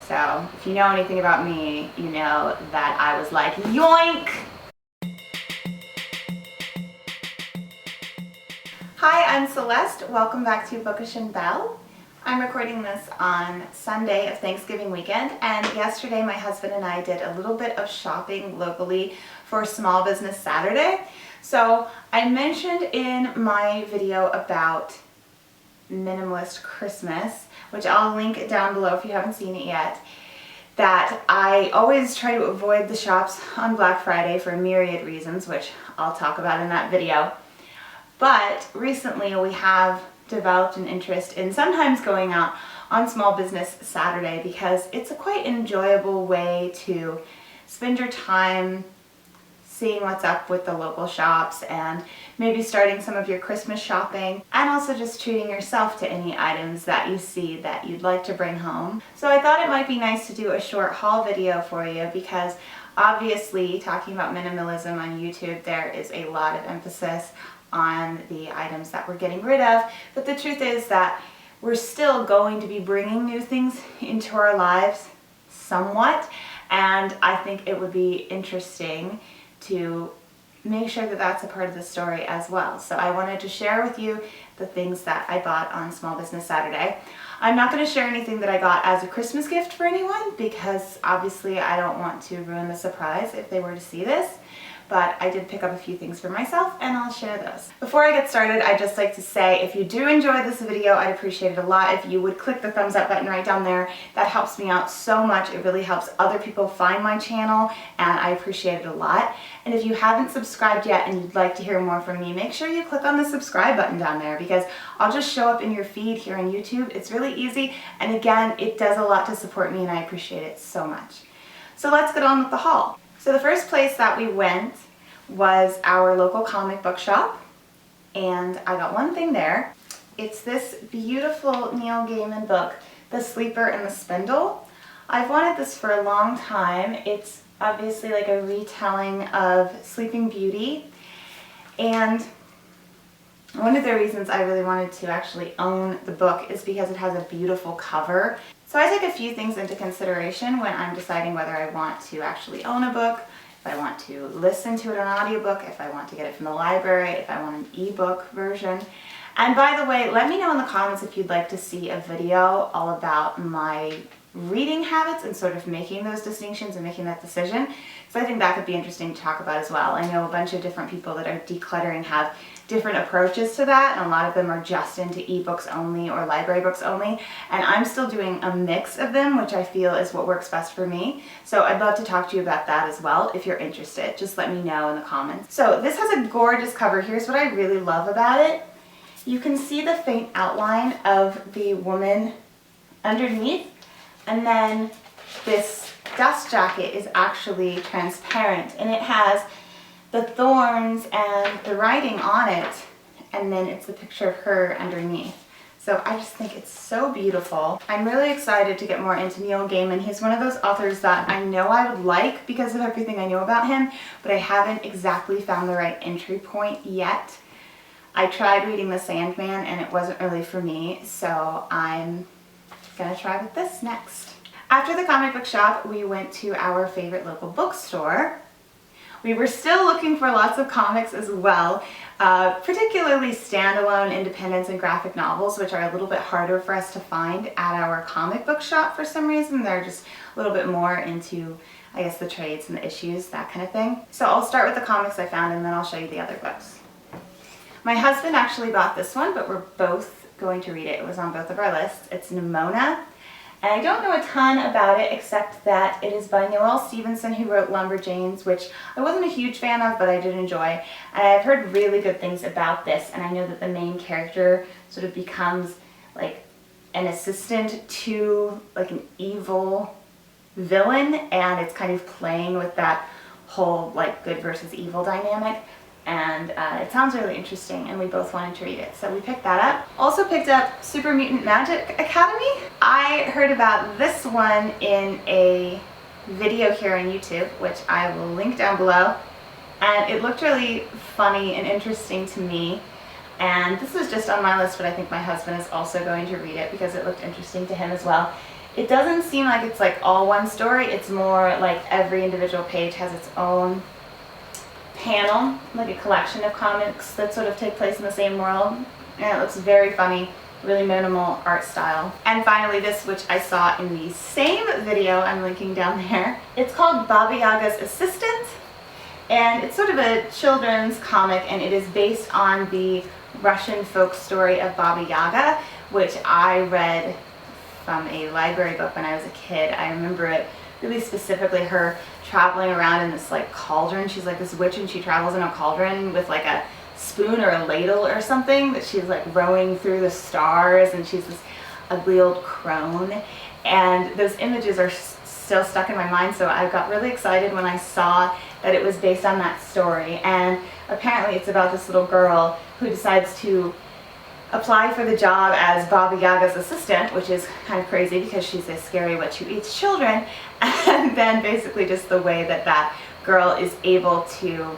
So if you know anything about me, you know that I was like, yoink! Hi, I'm Celeste. Welcome back to Bookish and Belle. I'm recording this on Sunday of Thanksgiving weekend, and yesterday my husband and I did a little bit of shopping locally for Small Business Saturday. So I mentioned in my video about Minimalist Christmas, which I'll link down below if you haven't seen it yet, that I always try to avoid the shops on Black Friday for myriad reasons, which I'll talk about in that video. But recently we have developed an interest in sometimes going out on Small Business Saturday because it's a quite enjoyable way to spend your time seeing what's up with the local shops and maybe starting some of your Christmas shopping, and also just treating yourself to any items that you see that you'd like to bring home. So I thought it might be nice to do a short haul video for you because obviously talking about minimalism on YouTube, there is a lot of emphasis on the items that we're getting rid of, but the truth is that we're still going to be bringing new things into our lives somewhat, and I think it would be interesting to make sure that that's a part of the story as well. So I wanted to share with you the things that I bought on Small Business Saturday. I'm not going to share anything that I got as a Christmas gift for anyone because obviously I don't want to ruin the surprise if they were to see this. But I did pick up a few things for myself and I'll share those. Before I get started, I'd just like to say if you do enjoy this video, I'd appreciate it a lot if you would click the thumbs up button right down there. That helps me out so much. It really helps other people find my channel and I appreciate it a lot. And if you haven't subscribed yet and you'd like to hear more from me, make sure you click on the subscribe button down there because I'll just show up in your feed here on YouTube. It's really easy, and again, it does a lot to support me and I appreciate it so much. So let's get on with the haul. So the first place that we went was our local comic book shop, and I got one thing there. It's this beautiful Neil Gaiman book, The Sleeper and the Spindle. I've wanted this for a long time. It's obviously like a retelling of Sleeping Beauty, and one of the reasons I really wanted to actually own the book is because it has a beautiful cover. So I take a few things into consideration when I'm deciding whether I want to actually own a book, if I want to listen to it on audiobook, if I want to get it from the library, if I want an ebook version. And by the way, let me know in the comments if you'd like to see a video all about my reading habits and sort of making those distinctions and making that decision. So I think that could be interesting to talk about as well. I know a bunch of different people that are decluttering have different approaches to that, and a lot of them are just into ebooks only or library books only, and I'm still doing a mix of them, which I feel is what works best for me. So I'd love to talk to you about that as well if you're interested. Just let me know in the comments. So this has a gorgeous cover. Here's what I really love about it. You can see the faint outline of the woman underneath, and then this dust jacket is actually transparent, and it has the thorns and the writing on it, and then it's the picture of her underneath. So I just think it's so beautiful. I'm really excited to get more into Neil Gaiman. He's one of those authors that I know I would like because of everything I know about him, but I haven't exactly found the right entry point yet. I tried reading The Sandman and it wasn't really for me, so I'm gonna try with this next. After the comic book shop, we went to our favorite local bookstore. We were still looking for lots of comics as well, particularly standalone independents and graphic novels, which are a little bit harder for us to find at our comic book shop for some reason. They're just a little bit more into, I guess, the trades and the issues, that kind of thing. So I'll start with the comics I found and then I'll show you the other books. My husband actually bought this one, but we're both going to read it. It was on both of our lists. It's Nimona. And I don't know a ton about it except that it is by Noelle Stevenson, who wrote Lumberjanes, which I wasn't a huge fan of, but I did enjoy. And I've heard really good things about this, and I know that the main character sort of becomes like an assistant to like an evil villain, and it's kind of playing with that whole like good versus evil dynamic. And it sounds really interesting, and we both wanted to read it, so we picked that up. Also picked up Super Mutant Magic Academy. I heard about this one in a video here on YouTube, which I will link down below, and it looked really funny and interesting to me. And this was just on my list, but I think my husband is also going to read it because it looked interesting to him as well. it doesn't seem like it's like all one story. It's more like every individual page has its own panel, like a collection of comics that sort of take place in the same world. And it looks very funny, really minimal art style. And finally this, which I saw in the same video I'm linking down there. It's called Baba Yaga's Assistant, and it's sort of a children's comic, and it is based on the Russian folk story of Baba Yaga, which I read from a library book when I was a kid. I remember it really specifically, her traveling around in this like cauldron. She's like this witch and she travels in a cauldron with like a spoon or a ladle or something that she's like rowing through the stars, and she's this ugly old crone. And those images are still stuck in my mind, so I got really excited when I saw that it was based on that story. And apparently it's about this little girl who decides to apply for the job as Baba Yaga's assistant, which is kind of crazy because she's a scary witch who eats children. And then basically just the way that that girl is able to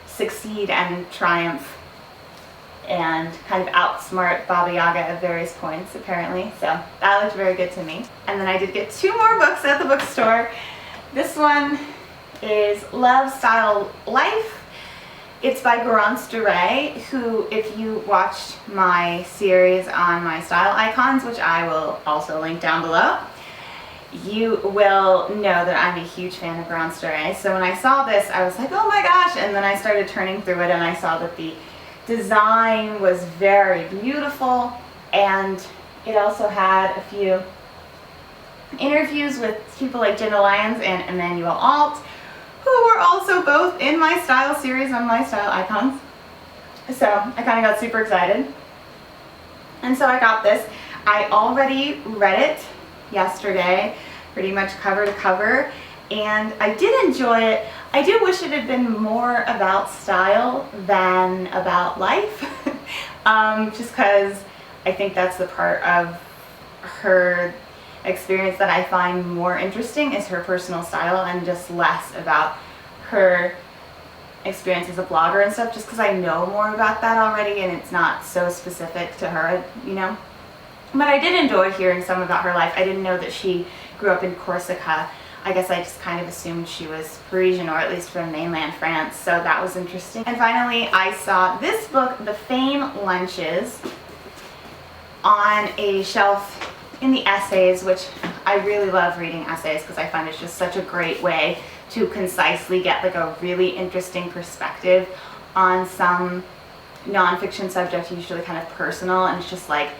succeed and triumph and kind of outsmart Baba Yaga at various points, apparently. So that looked very good to me. And then I did get 2 more books at the bookstore. This one is Love, Style, Life. It's by Garance Duray, who, if you watched my series on my style icons, which I will also link down below, you will know that I'm a huge fan of Garance Duray. So when I saw this, I was like, oh my gosh, and then I started turning through it and I saw that the design was very beautiful, and it also had a few interviews with people like Jenna Lyons and Emmanuel Alt, who were also both in my style series on my style icons. So I kind of got super excited. And so I got this. I already read it yesterday, pretty much cover to cover, and I did enjoy it. I do wish it had been more about style than about life, just because I think that's the part of her experience that I find more interesting, is her personal style, and just less about her experience as a blogger and stuff, just because I know more about that already and it's not so specific to her, you know. But I did enjoy hearing some about her life. I didn't know that she grew up in Corsica. I guess I just kind of assumed she was Parisian, or at least from mainland France, so that was interesting. And finally, I saw this book, The Fame Lunches, on a shelf in the essays, which I really love reading essays because I find it's just such a great way to concisely get like a really interesting perspective on some nonfiction subject, usually kind of personal, and it's just like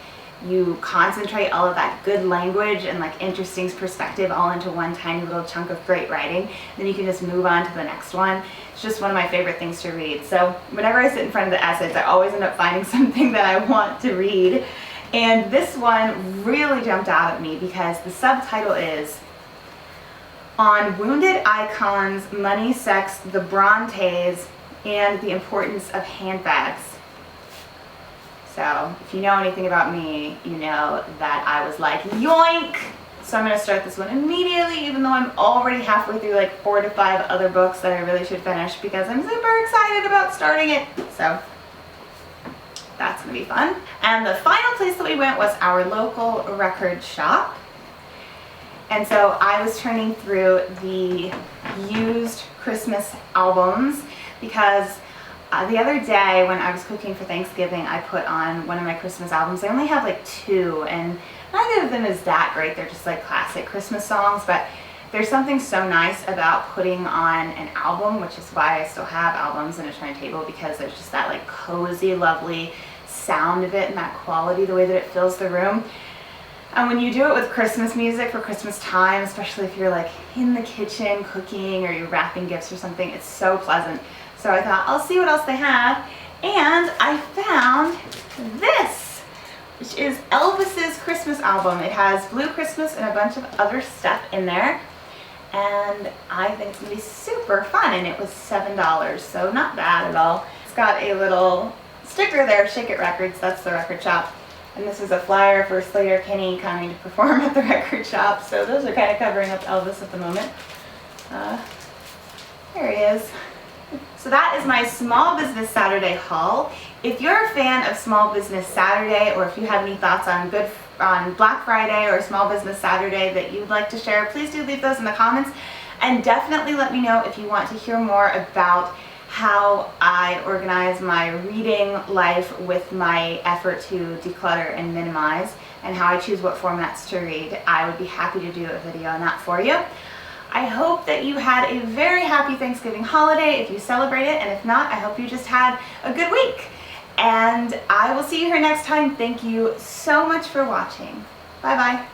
you concentrate all of that good language and like interesting perspective all into one tiny little chunk of great writing, then you can just move on to the next one. It's just one of my favorite things to read. So whenever I sit in front of the essays, I always end up finding something that I want to read. And this one really jumped out at me because the subtitle is On Wounded Icons, Money, Sex, the Brontes, and the Importance of Handbags. So if you know anything about me, you know that I was like, yoink! So I'm going to start this one immediately, even though I'm already halfway through like 4 to 5 other books that I really should finish, because I'm super excited about starting it. So that's going to be fun. And the final place that we went was our local record shop. And so I was turning through the used Christmas albums because the other day when I was cooking for Thanksgiving, I put on one of my Christmas albums. I only have like 2, and neither of them is that great. They're just like classic Christmas songs, but there's something so nice about putting on an album, which is why I still have albums and a turntable, because there's just that like cozy, lovely sound of it and that quality, the way that it fills the room. And when you do it with Christmas music for Christmas time, especially if you're like in the kitchen cooking or you're wrapping gifts or something, it's so pleasant. So I thought, I'll see what else they have. And I found this, which is Elvis's Christmas album. It has Blue Christmas and a bunch of other stuff in there. And I think it's gonna be super fun, and it was $7, so not bad at all. It's got a little sticker there, Shake It Records, that's the record shop. And this is a flyer for Slater Kinney coming to perform at the record shop. So those are kind of covering up Elvis at the moment. There he is. So that is my Small Business Saturday haul. If you're a fan of Small Business Saturday, or if you have any thoughts on good on Black Friday or Small Business Saturday that you'd like to share, please do leave those in the comments. And definitely let me know if you want to hear more about how I organize my reading life with my effort to declutter and minimize, and how I choose what formats to read. I would be happy to do a video on that for you. I hope that you had a very happy Thanksgiving holiday if you celebrate it, and if not, I hope you just had a good week. And I will see you here next time. Thank you so much for watching. Bye bye.